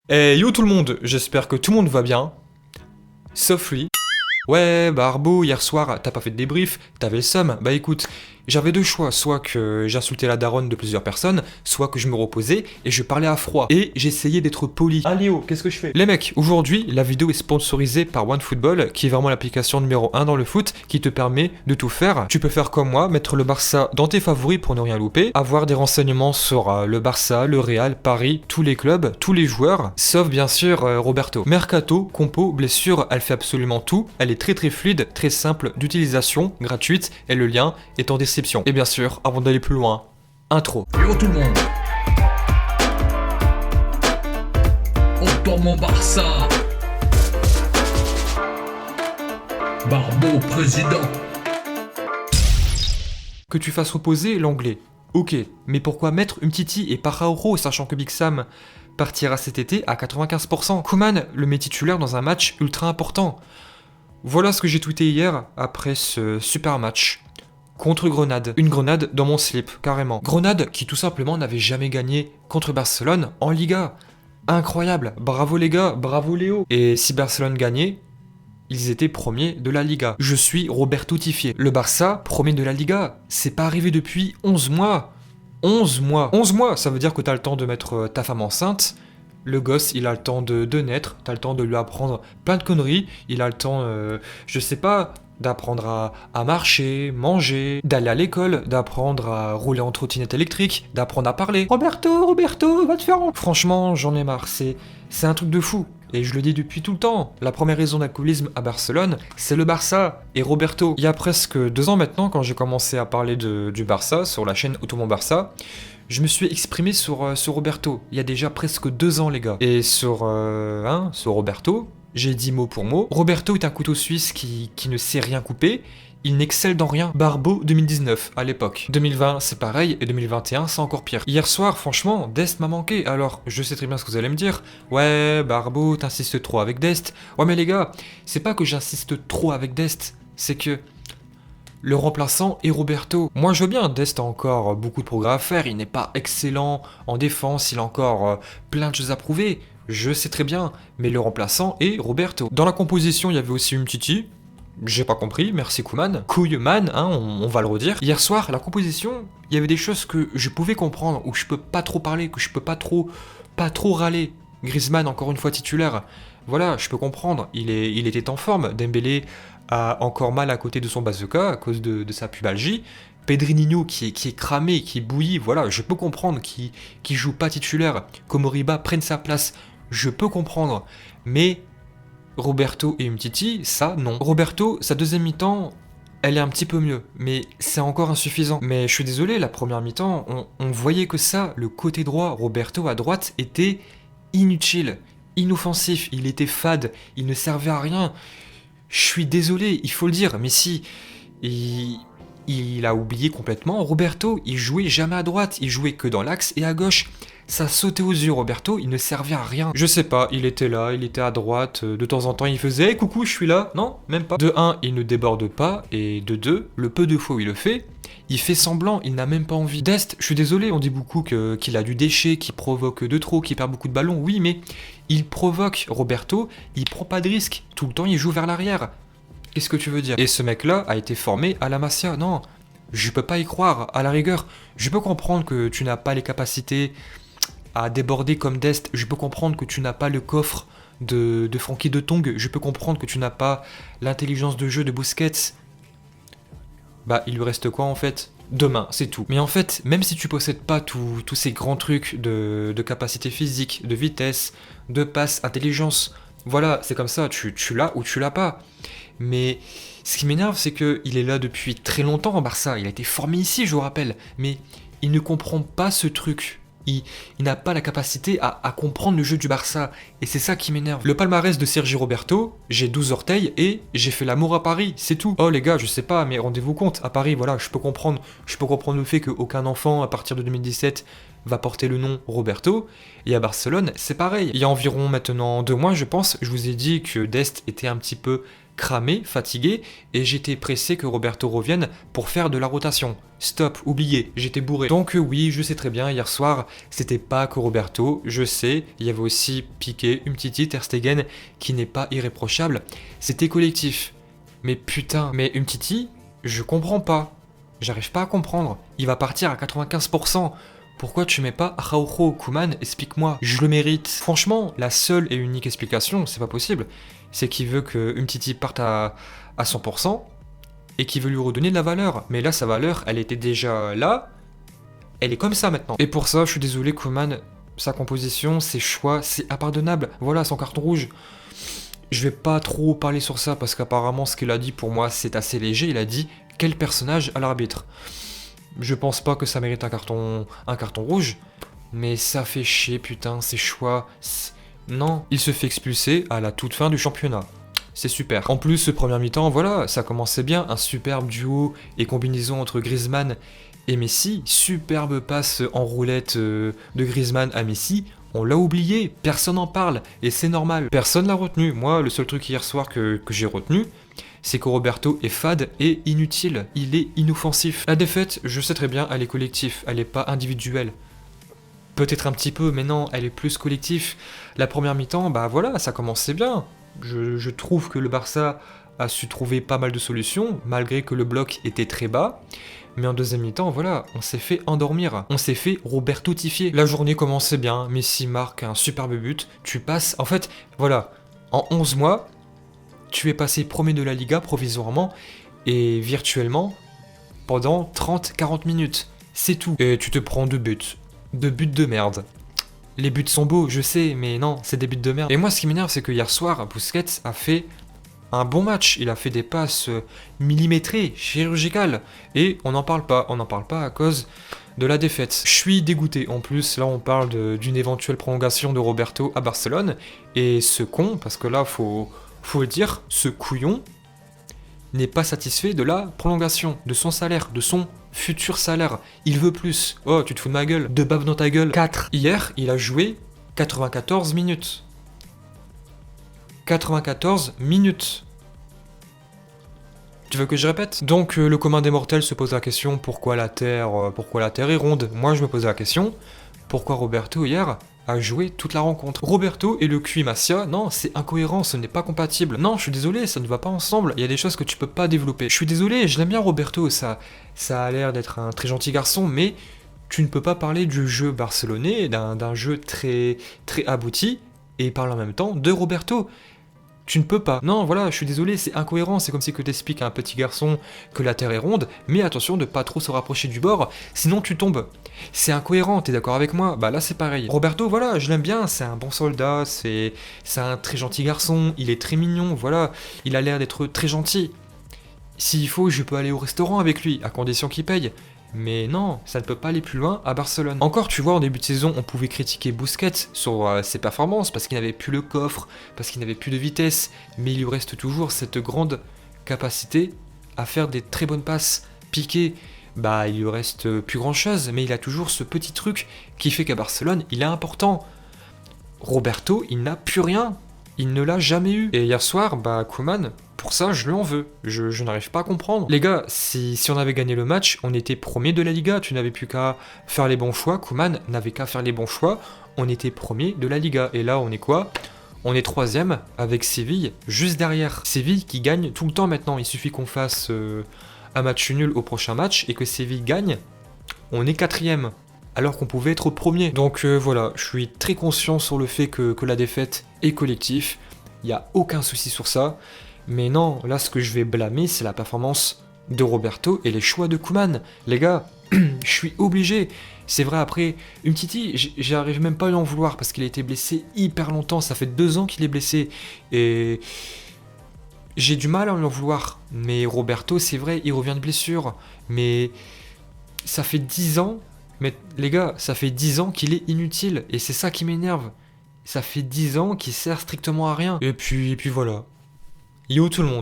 Hey yo tout le monde, j'espère que tout le monde va bien. Sauf lui. Ouais, bah Arbo, hier soir, t'as pas fait de débrief, t'avais le seum. Bah écoute, j'avais deux choix, soit que j'insultais la daronne de plusieurs personnes, soit que je me reposais et je parlais à froid. Et j'essayais d'être poli. Ah Léo, qu'est-ce que je fais? Les mecs, aujourd'hui, la vidéo est sponsorisée par OneFootball, qui est vraiment l'application numéro 1 dans le foot, qui te permet de tout faire. Tu peux faire comme moi, mettre le Barça dans tes favoris pour ne rien louper, avoir des renseignements sur le Barça, le Real, Paris, tous les clubs, tous les joueurs, sauf bien sûr Roberto. Mercato, compo, blessure, elle fait absolument tout, elle est très fluide, très simple d'utilisation, gratuite, et le lien est en description. Et bien sûr, avant d'aller plus loin, intro. Yo tout le monde. On tourne mon Barça. Barbeau président. Que tu fasses reposer l'anglais. Ok, mais pourquoi mettre Umtiti et Paraoro, sachant que Big Sam partira cet été à 95%? Koeman le met titulaire dans un match ultra important. Voilà ce que j'ai tweeté hier après ce super match contre Grenade. Une grenade dans mon slip, carrément. Grenade qui tout simplement n'avait jamais gagné contre Barcelone en Liga. Incroyable, bravo les gars, bravo Léo. Et si Barcelone gagnait, ils étaient premiers de la Liga. Je suis Roberto-tifié. Le Barça, premier de la Liga, c'est pas arrivé depuis 11 mois. 11 mois. 11 mois, ça veut dire que t'as le temps de mettre ta femme enceinte. Le gosse, il a le temps de naître, t'as le temps de lui apprendre plein de conneries, il a le temps, je sais pas, d'apprendre à marcher, manger, d'aller à l'école, d'apprendre à rouler en trottinette électrique, d'apprendre à parler. Roberto, va te faire en... Franchement, j'en ai marre, c'est un truc de fou. Et je le dis depuis tout le temps, la première raison d'alcoolisme à Barcelone, c'est le Barça et Roberto. Il y a presque 2 ans maintenant, quand j'ai commencé à parler du Barça sur la chaîne Automon Barça, je me suis exprimé sur Roberto, il y a déjà presque 2 ans les gars. Et sur Roberto, j'ai dit mot pour mot. Roberto est un couteau suisse qui ne sait rien couper, il n'excelle dans rien. Barbeau 2019 à l'époque. 2020 c'est pareil et 2021 c'est encore pire. Hier soir franchement, Dest m'a manqué. Alors je sais très bien ce que vous allez me dire. Ouais Barbeau, t'insistes trop avec Dest. Ouais mais les gars, c'est pas que j'insiste trop avec Dest, c'est que... le remplaçant est Roberto. Moi je veux bien, Dest a encore beaucoup de progrès à faire, il n'est pas excellent en défense, il a encore plein de choses à prouver, je sais très bien, mais le remplaçant est Roberto. Dans la composition, il y avait aussi Umtiti, j'ai pas compris, merci Koeman. Koeman, hein, on va le redire. Hier soir, la composition, il y avait des choses que je pouvais comprendre, où je peux pas trop parler, que je peux pas trop râler. Griezmann, encore une fois titulaire, voilà, je peux comprendre, il était en forme, Dembélé a encore mal à côté de son bazooka à cause de sa pubalgie. Pedrinho qui est cramé, qui est bouilli, voilà, je peux comprendre qui joue pas titulaire, qu'Omoriba prenne sa place, je peux comprendre. Mais Roberto et Umtiti, ça non. Roberto, sa deuxième mi-temps, elle est un petit peu mieux, mais c'est encore insuffisant. Mais je suis désolé, la première mi-temps, on voyait que ça, le côté droit, Roberto à droite, était inutile, inoffensif, il était fade, il ne servait à rien. Je suis désolé, il faut le dire, mais si, il a oublié complètement. Roberto, il jouait jamais à droite, il jouait que dans l'axe et à gauche. Ça sautait aux yeux, Roberto, il ne servait à rien. Je sais pas, il était là, il était à droite, de temps en temps il faisait hey, « coucou, je suis là », non, même pas. De 1, il ne déborde pas, et de 2, le peu de fois où il le fait, il fait semblant, il n'a même pas envie. Dest, je suis désolé, on dit beaucoup qu'il a du déchet, qu'il provoque de trop, qu'il perd beaucoup de ballons, oui, mais il provoque Roberto, il prend pas de risque, tout le temps il joue vers l'arrière. Qu'est-ce que tu veux dire? Et ce mec-là a été formé à la Masia, non, je peux pas y croire, à la rigueur. Je peux comprendre que tu n'as pas les capacités à déborder comme Dest, je peux comprendre que tu n'as pas le coffre de Frankie de Tong, je peux comprendre que tu n'as pas l'intelligence de jeu de Busquets. Bah, il lui reste quoi en fait? Demain, c'est tout. Mais en fait, même si tu possèdes pas tous ces grands trucs de capacité physique, de vitesse, de passe, intelligence, voilà, c'est comme ça, tu l'as ou tu l'as pas. Mais ce qui m'énerve, c'est qu'il est là depuis très longtemps en Barça, il a été formé ici, je vous rappelle, mais il ne comprend pas ce truc. Il n'a pas la capacité à comprendre le jeu du Barça, et c'est ça qui m'énerve. Le palmarès de Sergi Roberto, j'ai 12 orteils et j'ai fait l'amour à Paris, c'est tout. Oh les gars, je sais pas, mais rendez-vous compte, à Paris, voilà, je peux comprendre le fait qu'aucun enfant à partir de 2017 va porter le nom Roberto, et à Barcelone, c'est pareil. Il y a environ maintenant 2 mois, je pense, je vous ai dit que Dest était un petit peu cramé, fatigué, et j'étais pressé que Roberto revienne pour faire de la rotation. Stop, oubliez, j'étais bourré. Donc oui, je sais très bien, hier soir, c'était pas que Roberto, je sais, il y avait aussi Piqué, Umtiti, Ter Stegen, qui n'est pas irréprochable, c'était collectif. Mais putain, mais Umtiti, je comprends pas. J'arrive pas à comprendre. Il va partir à 95%. Pourquoi tu mets pas Araujo, Koeman, explique-moi. Je le mérite. Franchement, la seule et unique explication, c'est pas possible, c'est qu'il veut que Umtiti parte à 100% et qu'il veut lui redonner de la valeur. Mais là, sa valeur, elle était déjà là. Elle est comme ça maintenant. Et pour ça, je suis désolé, Koeman, sa composition, ses choix, c'est impardonnable. Voilà, son carton rouge. Je vais pas trop parler sur ça parce qu'apparemment, ce qu'il a dit pour moi, c'est assez léger. Il a dit quel personnage à l'arbitre. Je pense pas que ça mérite un carton rouge, mais ça fait chier, putain, ses choix. Non, il se fait expulser à la toute fin du championnat. C'est super. En plus, ce premier mi-temps, voilà, ça commençait bien. Un superbe duo et combinaison entre Griezmann et Messi. Superbe passe en roulette de Griezmann à Messi. On l'a oublié, personne n'en parle, et c'est normal. Personne l'a retenu. Moi, le seul truc hier soir que j'ai retenu, c'est que Roberto est fade et inutile. Il est inoffensif. La défaite, je sais très bien, elle est collective, elle n'est pas individuelle. Peut-être un petit peu, mais non, elle est plus collective. La première mi-temps, bah voilà, ça commençait bien. Je trouve que le Barça a su trouver pas mal de solutions, malgré que le bloc était très bas. Mais en deuxième mi-temps, voilà, on s'est fait endormir. On s'est fait Robertotifier. La journée commençait bien, Messi marque un superbe but. Tu passes, en fait, voilà, en 11 mois, tu es passé premier de la Liga provisoirement et virtuellement pendant 30-40 minutes. C'est tout. Et tu te prends 2 buts. 2 buts de merde. Les buts sont beaux, je sais, mais non, c'est des buts de merde. Et moi, ce qui m'énerve, c'est que hier soir, Busquets a fait un bon match. Il a fait des passes millimétrées, chirurgicales. Et on n'en parle pas. On n'en parle pas à cause de la défaite. Je suis dégoûté. En plus, là, on parle d'une éventuelle prolongation de Roberto à Barcelone. Et ce con, parce que là, faut le dire, ce couillon n'est pas satisfait de la prolongation, de son salaire, de son futur salaire. Il veut plus. Oh, tu te fous de ma gueule. 2 baves dans ta gueule. 4. Hier, il a joué 94 minutes. 94 minutes. Tu veux que je répète? Donc, le commun des mortels se pose la question pourquoi la Terre est ronde. Moi, je me posais la question pourquoi Roberto, hier, a joué toute la rencontre. Roberto et le QI Masia, non, c'est incohérent, ce n'est pas compatible. Non, je suis désolé, ça ne va pas ensemble. Il y a des choses que tu peux pas développer. Je suis désolé, je l'aime bien Roberto, ça a l'air d'être un très gentil garçon, mais tu ne peux pas parler du jeu barcelonais, d'un jeu très, très abouti, et parler en même temps de Roberto. Tu ne peux pas. Non, voilà, je suis désolé, c'est incohérent. C'est comme si que t'expliques à un petit garçon que la Terre est ronde, mais attention de pas trop se rapprocher du bord, sinon tu tombes. C'est incohérent, t'es d'accord avec moi? Bah là c'est pareil. Roberto, voilà, je l'aime bien, c'est un bon soldat, c'est un très gentil garçon, il est très mignon, voilà, il a l'air d'être très gentil. S'il faut, je peux aller au restaurant avec lui, à condition qu'il paye. Mais non, ça ne peut pas aller plus loin à Barcelone. Encore, tu vois, en début de saison, on pouvait critiquer Busquets sur ses performances, parce qu'il n'avait plus le coffre, parce qu'il n'avait plus de vitesse, mais il lui reste toujours cette grande capacité à faire des très bonnes passes. Piqué, bah il lui reste plus grand chose, mais il a toujours ce petit truc qui fait qu'à Barcelone, il est important. Roberto, il n'a plus rien. Il ne l'a jamais eu. Et hier soir, bah Koeman, pour ça, je lui en veux. Je n'arrive pas à comprendre. Les gars, si on avait gagné le match, on était premier de la Liga. Tu n'avais plus qu'à faire les bons choix. Koeman n'avait qu'à faire les bons choix. On était premier de la Liga. Et là, on est quoi? On est 3ème avec Séville juste derrière. Séville qui gagne tout le temps maintenant. Il suffit qu'on fasse un match nul au prochain match et que Séville gagne. On est 4ème. Alors qu'on pouvait être premier. Donc voilà, je suis très conscient sur le fait que la défaite est collective. Il n'y a aucun souci sur ça. Mais non, là ce que je vais blâmer, c'est la performance de Roberto et les choix de Koeman. Les gars, je suis obligé. C'est vrai, après, Umtiti, j'arrive même pas à lui en vouloir parce qu'il a été blessé hyper longtemps. Ça fait 2 ans qu'il est blessé. Et j'ai du mal à lui en vouloir. Mais Roberto, c'est vrai, il revient de blessure. Mais ça fait 10 ans... Mais les gars, ça fait 10 ans qu'il est inutile, et c'est ça qui m'énerve. Ça fait 10 ans qu'il sert strictement à rien. Et puis voilà. Yo tout le monde.